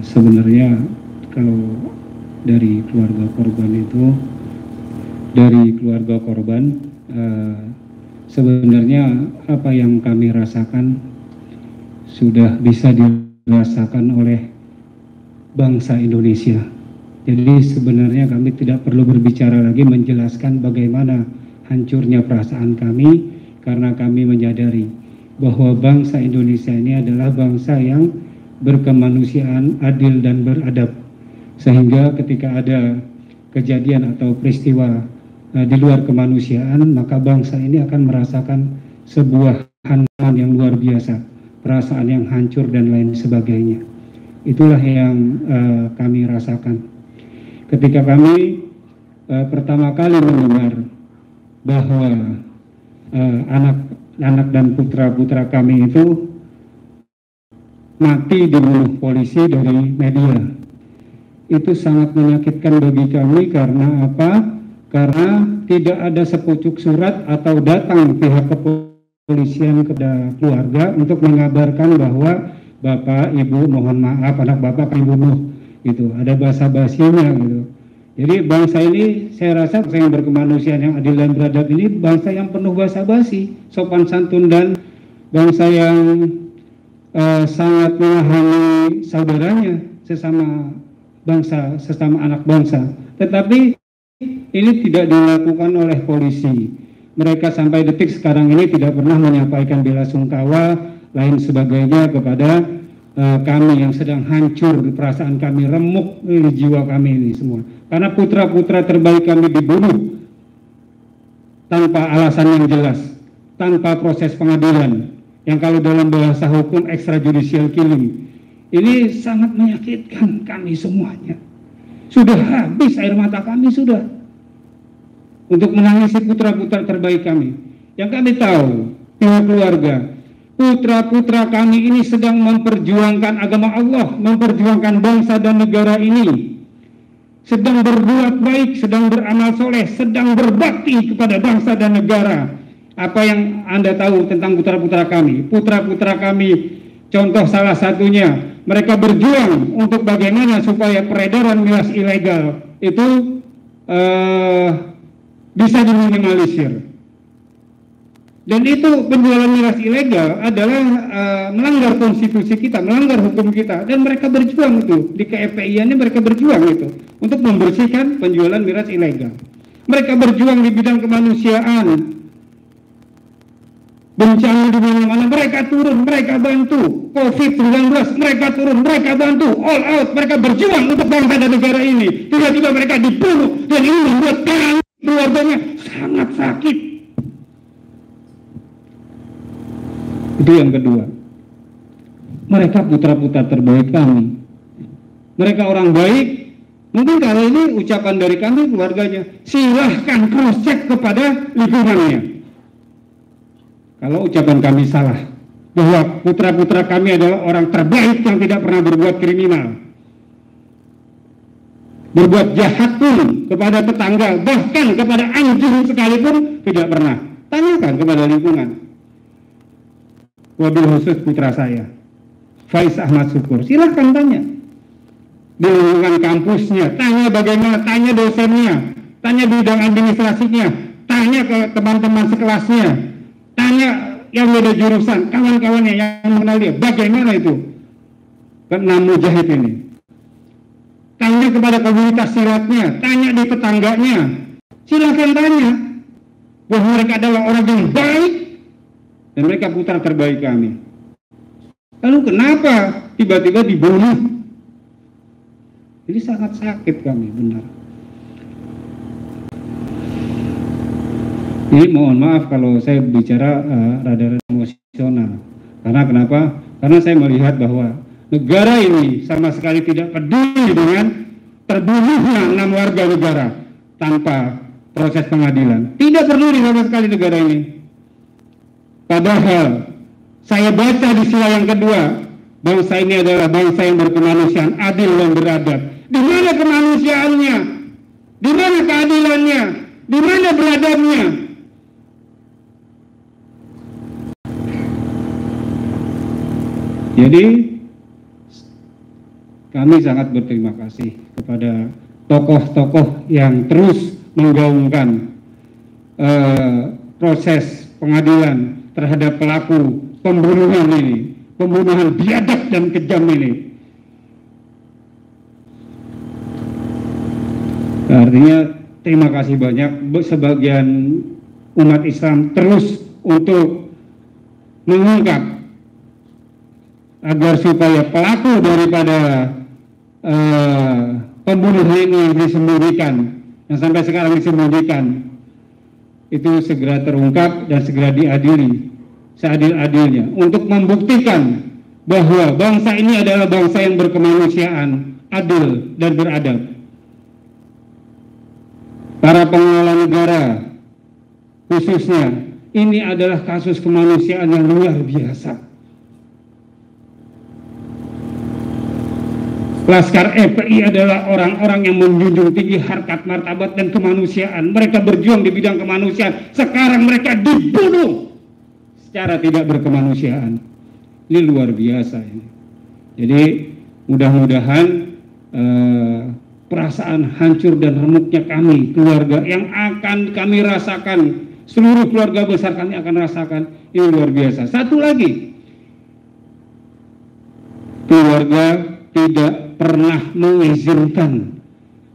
Sebenarnya kalau dari keluarga korban itu, sebenarnya apa yang kami rasakan sudah bisa dirasakan oleh bangsa Indonesia. Jadi sebenarnya kami tidak perlu berbicara lagi menjelaskan bagaimana hancurnya perasaan kami, karena kami menyadari bahwa bangsa Indonesia ini adalah bangsa yang berkemanusiaan, adil dan beradab. Sehingga ketika ada kejadian atau peristiwa di luar kemanusiaan, maka bangsa ini akan merasakan sebuah hantaman yang luar biasa, perasaan yang hancur dan lain sebagainya. Itulah yang kami rasakan ketika kami pertama kali mendengar bahwa anak dan putra-putra kami itu mati dibunuh polisi dari media. Itu sangat menyakitkan bagi kami. Karena apa? Karena tidak ada sepucuk surat atau datang pihak kepolisian kepada keluarga untuk mengabarkan bahwa Bapak, Ibu, mohon maaf, anak Bapak dibunuh. Gitu, ada basa-basinya gitu. Jadi bangsa ini, saya rasa bangsa yang berkemanusiaan, yang adil dan beradab ini bangsa yang penuh basa-basi, sopan santun, dan bangsa yang sangat memahami saudaranya, sesama bangsa, sesama anak bangsa. Tetapi ini tidak dilakukan oleh polisi. Mereka sampai detik sekarang ini tidak pernah menyampaikan bela sungkawa lain sebagainya kepada kami yang sedang hancur, perasaan kami remuk, jiwa kami ini semua. Karena putra-putra terbaik kami dibunuh tanpa alasan yang jelas, tanpa proses pengadilan, yang kalau dalam bahasa hukum extrajudicial killing. Ini sangat menyakitkan kami semuanya. Sudah habis air mata kami sudah untuk menangisi putra-putra terbaik kami. Yang kami tahu, pihak keluarga, putra-putra kami ini sedang memperjuangkan agama Allah, memperjuangkan bangsa dan negara ini, sedang berbuat baik, sedang beramal soleh, sedang berbakti kepada bangsa dan negara. Apa yang Anda tahu tentang putra-putra kami? Putra-putra kami, contoh salah satunya, mereka berjuang untuk bagaimana supaya peredaran miras ilegal itu bisa diminimalisir. Dan itu penjualan miras ilegal adalah melanggar konstitusi kita, melanggar hukum kita. Dan mereka berjuang itu, di KFPI ini mereka berjuang itu untuk membersihkan penjualan miras ilegal. Mereka berjuang di bidang kemanusiaan. Bencana di mana-mana mereka turun, mereka bantu. COVID-19 mereka turun, mereka bantu. All out, mereka berjuang untuk bangsa dan negara ini. Tiba-tiba mereka dibunuh, dan ini membuat kami, keluarganya sangat sakit. Itu yang kedua. Mereka putra-putra terbaik kami. Mereka orang baik. Mungkin kalau ini ucapan dari kami keluarganya, silahkan cross check kepada lingkungannya. Kalau ucapan kami salah, bahwa putra-putra kami adalah orang terbaik yang tidak pernah berbuat kriminal, berbuat jahat pun kepada tetangga, bahkan kepada anjing sekalipun tidak pernah. Tanyakan kepada lingkungan. Wabil khusus putra saya, Faiz Ahmad Syukur, silahkan tanya di lingkungan kampusnya, tanya bagaimana, tanya dosennya, tanya bidang administrasinya, tanya ke teman-teman sekelasnya, tanya yang beda jurusan, kawan-kawannya yang mengenal dia, bagaimana itu keenam mujahid ini. Tanya kepada komunitas silatnya, tanya di tetangganya, silahkan tanya bahwa mereka adalah orang yang baik. Dan mereka putra terbaik kami. Lalu kenapa tiba-tiba dibunuh? Jadi sangat sakit kami, benar. Ini mohon maaf kalau saya bicara rada emosional. Karena kenapa? Karena saya melihat bahwa negara ini sama sekali tidak peduli dengan terbunuhnya 6 warga negara tanpa proses pengadilan. Tidak peduli sama sekali negara ini. Padahal saya baca di sila yang kedua, bangsa ini adalah bangsa yang berkemanusiaan, adil dan beradab. Di mana kemanusiaannya? Di mana keadilannya? Di mana beradabnya? Jadi kami sangat berterima kasih kepada tokoh-tokoh yang terus menggaungkan proses pengadilan terhadap pelaku pembunuhan ini, pembunuhan biadab dan kejam ini. Artinya terima kasih banyak. Sebagian umat Islam terus untuk mengungkap agar supaya pelaku daripada pembunuh ini yang disembunyikan, yang sampai sekarang disembunyikan, itu segera terungkap dan segera diadili seadil-adilnya, untuk membuktikan bahwa bangsa ini adalah bangsa yang berkemanusiaan, adil dan beradab. Para pengelola negara khususnya, ini adalah kasus kemanusiaan yang luar biasa. Laskar FPI adalah orang-orang yang menjunjung tinggi harkat martabat dan kemanusiaan. Mereka berjuang di bidang kemanusiaan. Sekarang mereka dibunuh secara tidak berkemanusiaan. Ini luar biasa ini. Jadi mudah-mudahan perasaan hancur dan remuknya kami, keluarga, yang akan kami rasakan, seluruh keluarga besar kami akan rasakan, ini luar biasa. Satu lagi, keluarga tidak pernah mengizinkan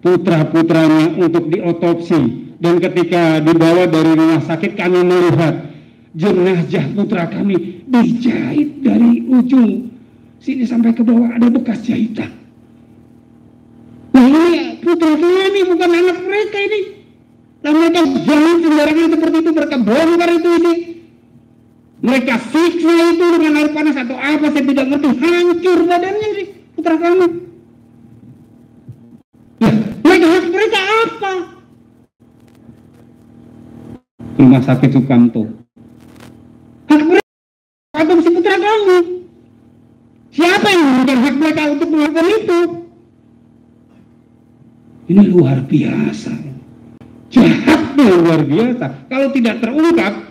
putra-putranya untuk diotopsi, dan ketika dibawa dari rumah sakit kami melihat jenazah putra kami dijahit dari ujung sini sampai ke bawah, ada bekas jahitan. Nah ini putra kami, bukan anak mereka ini. Nah mereka jangan sembarangan seperti itu, mereka bongkar itu ini. Mereka siksa itu dengan air panas atau apa, saya tidak ngerti. Hancur badannya sih putra kami. Nah, mereka apa? Rumah sakit Sukamto. Hak mereka adopsi putra kami. Siapa yang memberikan hak mereka untuk melakukan itu? Ini luar biasa. Jahatnya luar biasa. Kalau tidak terungkap,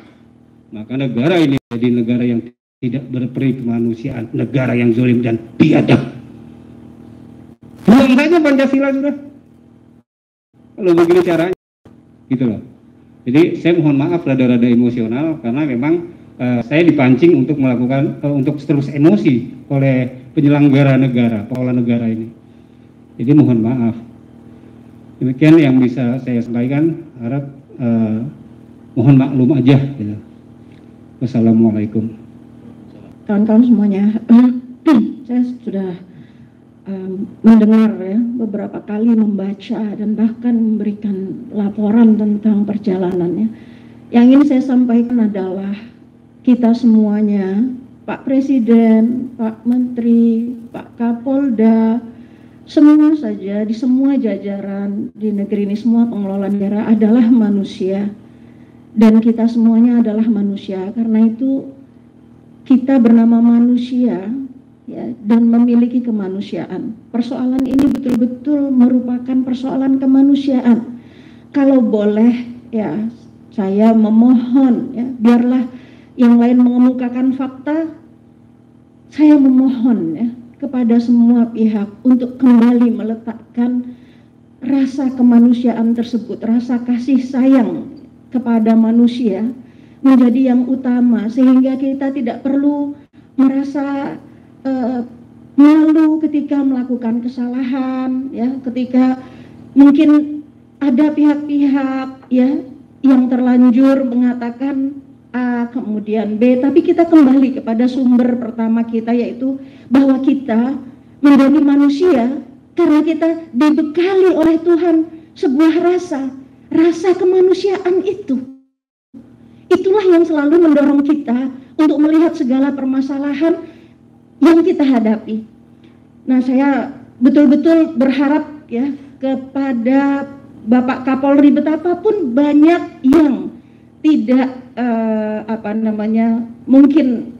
maka negara ini jadi negara yang tidak berperi kemanusiaan, negara yang zalim dan biadab. Buang saja Pancasila sudah. Kalau begini caranya, gitu loh. Jadi saya mohon maaf rada-rada emosional karena memang saya dipancing untuk melakukan untuk terus emosi oleh penyelenggara negara, pengelola negara ini. Jadi mohon maaf. Demikian yang bisa saya sampaikan. Harap mohon maklum aja. Gitu. Wassalamualaikum. Kawan-kawan semuanya, saya sudah mendengar ya beberapa kali, membaca dan bahkan memberikan laporan tentang perjalanannya. Yang ingin saya sampaikan adalah kita semuanya, Pak Presiden, Pak Menteri, Pak Kapolda, semua saja di semua jajaran di negeri ini, semua pengelola negara adalah manusia, dan kita semuanya adalah manusia. Karena itu kita bernama manusia ya, dan memiliki kemanusiaan. Persoalan ini betul-betul merupakan persoalan kemanusiaan. Kalau boleh ya, saya memohon ya, biarlah yang lain mengemukakan fakta, saya memohon ya kepada semua pihak untuk kembali meletakkan rasa kemanusiaan tersebut, rasa kasih sayang kepada manusia menjadi yang utama, sehingga kita tidak perlu merasa malu ketika melakukan kesalahan ya, ketika mungkin ada pihak-pihak ya yang terlanjur mengatakan A kemudian B, tapi kita kembali kepada sumber pertama kita, yaitu bahwa kita menjadi manusia karena kita dibekali oleh Tuhan sebuah rasa kemanusiaan itu. Itulah yang selalu mendorong kita untuk melihat segala permasalahan yang kita hadapi. Nah, saya betul-betul berharap ya kepada Bapak Kapolri, betapapun banyak yang tidak mungkin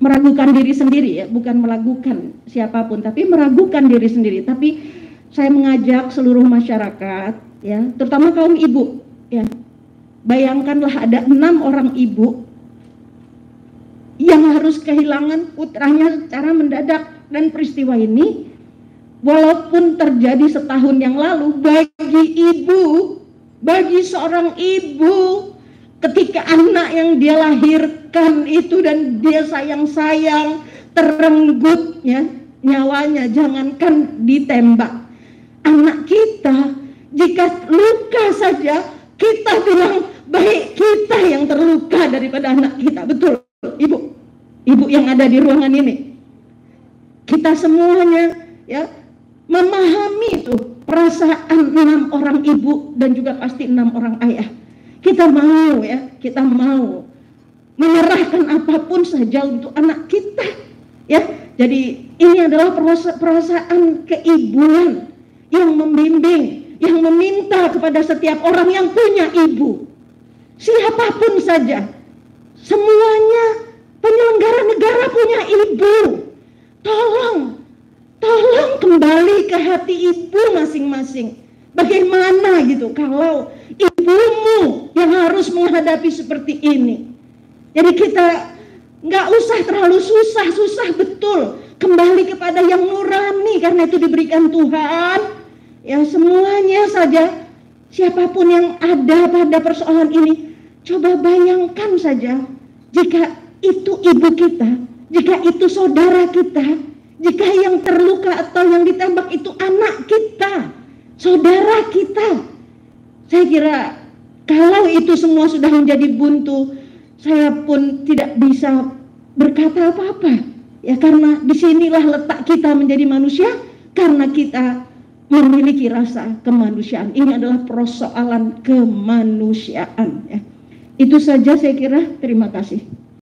meragukan diri sendiri ya, bukan meragukan siapapun, tapi meragukan diri sendiri. Tapi saya mengajak seluruh masyarakat ya, terutama kaum ibu ya. Bayangkanlah ada 6 orang ibu yang harus kehilangan putranya secara mendadak, dan peristiwa ini walaupun terjadi setahun yang lalu, bagi seorang ibu, ketika anak yang dia lahirkan itu dan dia sayang-sayang, terenggut ya nyawanya, jangankan ditembak. Anak kita, jika luka saja, kita bilang baik kita yang terluka daripada anak kita. Betul, ibu yang ada di ruangan ini. Kita semuanya ya memahami itu perasaan 6 orang ibu dan juga pasti 6 orang ayah. Kita mau menyerahkan apapun saja untuk anak kita ya. Jadi ini adalah perasaan keibuan yang membimbing, yang meminta kepada setiap orang yang punya ibu, siapapun saja, semuanya penyelenggara negara punya ibu. Tolong kembali ke hati ibu masing-masing. Bagaimana gitu kalau ibumu yang harus menghadapi seperti ini. Jadi kita nggak usah terlalu susah betul. Kembali kepada yang nurani karena itu diberikan Tuhan. Ya semuanya saja, siapapun yang ada pada persoalan ini, coba bayangkan saja jika itu ibu kita, jika itu saudara kita, jika yang terluka atau yang ditembak itu anak kita, saudara kita. Saya kira kalau itu semua sudah menjadi buntu, saya pun tidak bisa berkata apa-apa. Ya karena disinilah letak kita menjadi manusia, karena kita memiliki rasa kemanusiaan. Ini adalah persoalan kemanusiaan ya. Itu saja saya kira, terima kasih.